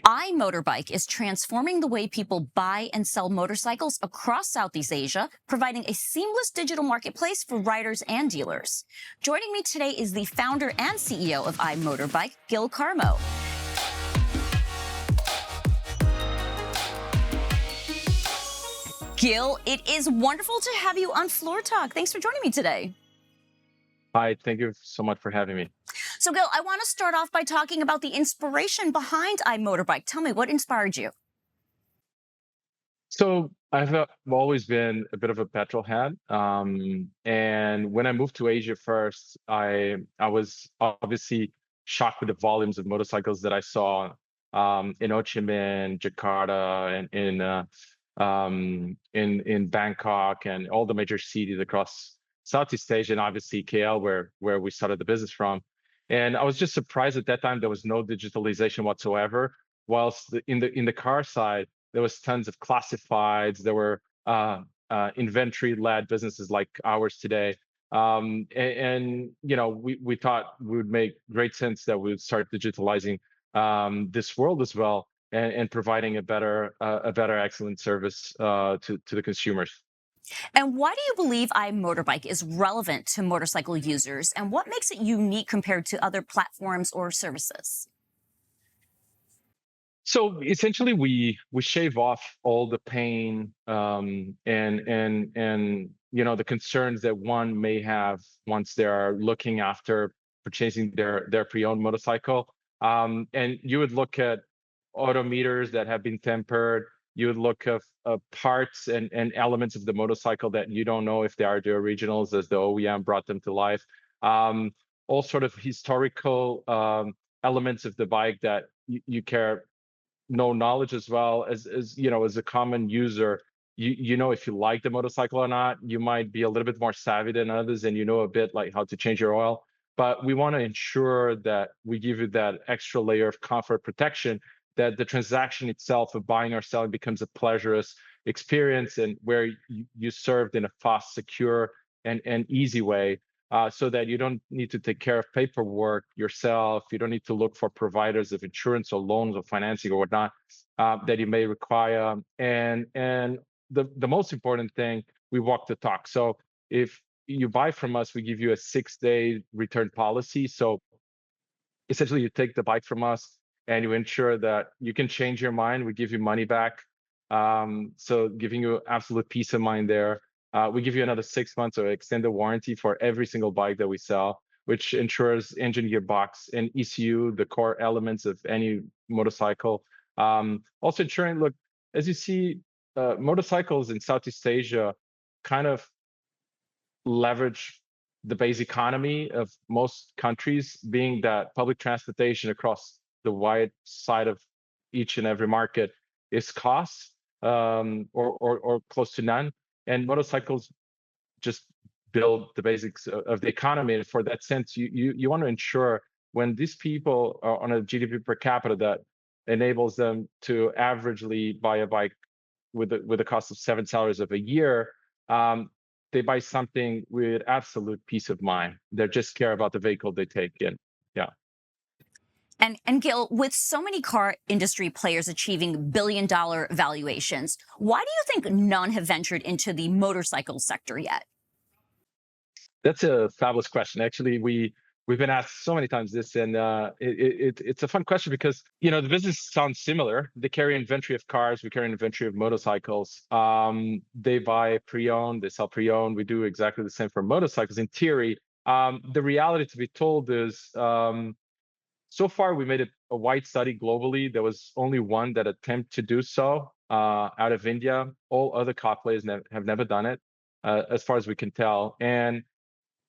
iMotorBike is transforming the way people buy and sell motorcycles across Southeast Asia, providing a seamless digital marketplace for riders and dealers. Joining me today is the founder and CEO of iMotorBike, Gil Carmo. Gil, it is wonderful to have you on Floor Talk. Thanks for joining me today. Hi, thank you so much for having me. So, Gil, I want to start off by talking about the inspiration behind iMotorBike. Tell me, what inspired you? So I've always been a bit of a petrol head, and when I moved to Asia first, I was obviously shocked with the volumes of motorcycles that I saw in Ho Chi Minh, Jakarta, and in Bangkok, and all the major cities across Southeast Asia, and obviously KL, where we started the business from. And I was just surprised at that time there was no digitalization whatsoever. Whilst in the car side, there was tons of classifieds. There were inventory-led businesses like ours today. And you know, we thought it would make great sense that we would start digitalizing this world as well, and providing a better excellent service to the consumers. And why do you believe iMotorBike is relevant to motorcycle users, and what makes it unique compared to other platforms or services? So essentially, we shave off all the pain and you know, the concerns that one may have once they are looking after purchasing their pre-owned motorcycle. And you would look at odometers that have been tempered. You would look at parts and elements of the motorcycle that you don't know if they are the originals, as the OEM brought them to life. All sort of historical elements of the bike that you care no knowledge, as well as you know, as a common user, you know, if you like the motorcycle or not. You might be a little bit more savvy than others, and you know a bit like how to change your oil. But we want to ensure that we give you that extra layer of comfort protection, that the transaction itself of buying or selling becomes a pleasurous experience, and where you served in a fast, secure, and easy way, so that you don't need to take care of paperwork yourself. You don't need to look for providers of insurance or loans or financing or whatnot that you may require. And the most important thing, we walk the talk. So if you buy from us, we give you a 6-day return policy. So essentially, you take the bike from us and you ensure that you can change your mind. We give you money back. So giving you absolute peace of mind there. We give you another 6 months of extended warranty for every single bike that we sell, which ensures engine, gearbox, and ECU, the core elements of any motorcycle. Also ensuring, look, as you see, motorcycles in Southeast Asia kind of leverage the base economy of most countries, being that public transportation across the wide side of each and every market is cost, or close to none. And motorcycles just build the basics of the economy. And for that sense, you want to ensure when these people are on a GDP per capita that enables them to averagely buy a bike with a cost of 7 salaries of a year, they buy something with absolute peace of mind. They just care about the vehicle they take in. Yeah. And Gil, with so many car industry players achieving billion-dollar valuations, why do you think none have ventured into the motorcycle sector yet? That's a fabulous question. Actually, we've been asked so many times this, and it's a fun question because, you know, the business sounds similar. They carry inventory of cars, we carry inventory of motorcycles. They buy pre-owned, they sell pre-owned. We do exactly the same for motorcycles in theory. The reality to be told is, so far we made a wide study globally. There was only one that attempted to do so out of India. All other car players have never done it, as far as we can tell. And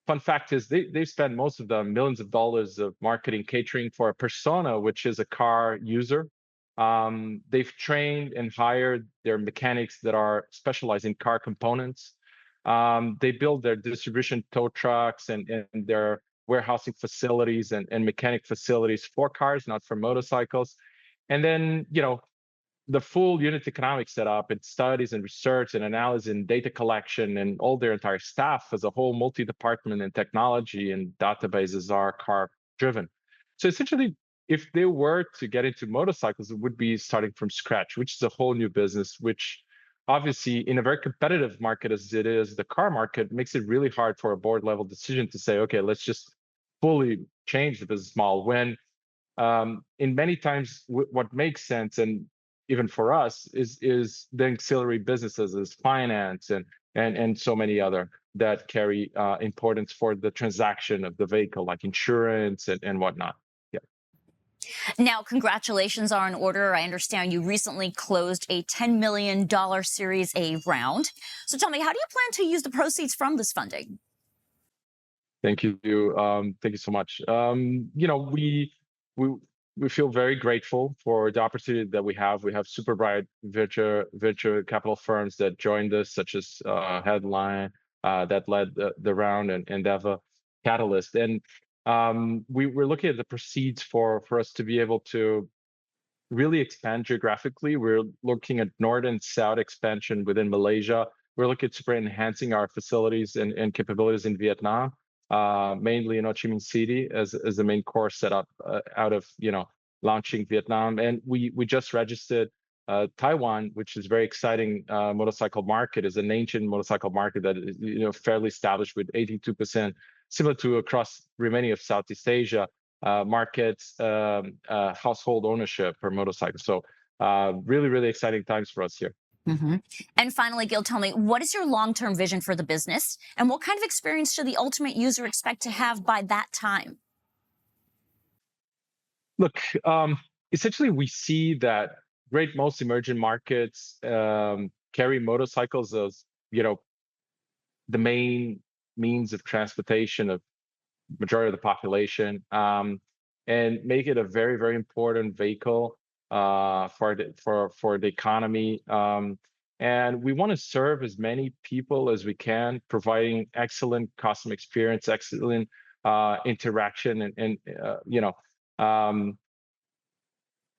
fun fact is they've spent most of them millions of dollars of marketing, catering for a persona, which is a car user. They've trained and hired their mechanics that are specialized in car components. They build their distribution tow trucks and their warehousing facilities and mechanic facilities for cars, not for motorcycles. And then, you know, the full unit economic setup, and studies and research and analysis and data collection, and all their entire staff as a whole, multi-department and technology and databases are car driven. So essentially, if they were to get into motorcycles, it would be starting from scratch, which is a whole new business, which obviously in a very competitive market as it is, the car market makes it really hard for a board level decision to say, okay, let's just fully change the business model. When in many times what makes sense, and even for us, is the ancillary businesses, is finance and so many other that carry importance for the transaction of the vehicle, like insurance and whatnot. Yeah. Now, congratulations are in order. I understand you recently closed a $10 million Series A round. So tell me, how do you plan to use the proceeds from this funding? Thank you. Thank you so much. We we feel very grateful for the opportunity that we have. We have super bright venture capital firms that joined us, such as Headline, that led the round, and Endeavor, Catalyst, and we're looking at the proceeds for us to be able to really expand geographically. We're looking at north and south expansion within Malaysia. We're looking at super enhancing our facilities and capabilities in Vietnam, mainly in Ho Chi Minh City as the main core setup out of launching Vietnam. And we just registered Taiwan, which is very exciting. Motorcycle market is an ancient motorcycle market that is fairly established with 82%, similar to across remaining of Southeast Asia. Markets, household ownership for motorcycles. So really, really exciting times for us here. Mm-hmm. And finally, Gil, tell me, what is your long-term vision for the business, and what kind of experience should the ultimate user expect to have by that time? Look, essentially, we see that most emerging markets carry motorcycles as the main means of transportation of majority of the population, and make it a very, very important vehicle for the economy. And we want to serve as many people as we can, providing excellent customer experience, excellent interaction, and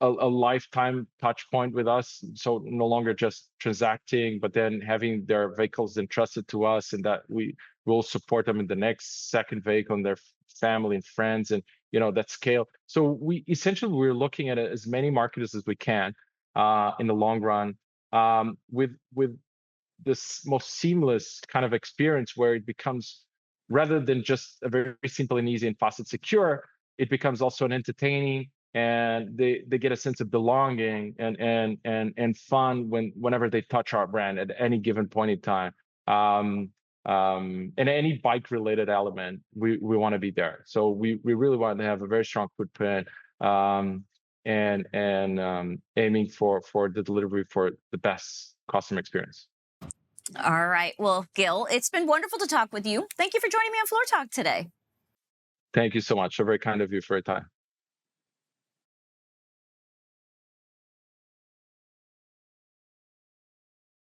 a lifetime touch point with us. So no longer just transacting, but then having their vehicles entrusted to us, and that we will support them in the next second vehicle and their family and friends, and that scale. So we're looking at as many markets as we can in the long run, with this most seamless kind of experience where it becomes, rather than just a very simple and easy and fast and secure, it becomes also an entertaining, and they get a sense of belonging and fun whenever they touch our brand at any given point in time. And any bike related element, we want to be there. So we really want to have a very strong footprint, and aiming for the delivery for the best customer experience. All right. Well, Gil, it's been wonderful to talk with you. Thank you for joining me on Floor Talk today. Thank you so much. So very kind of you for your time.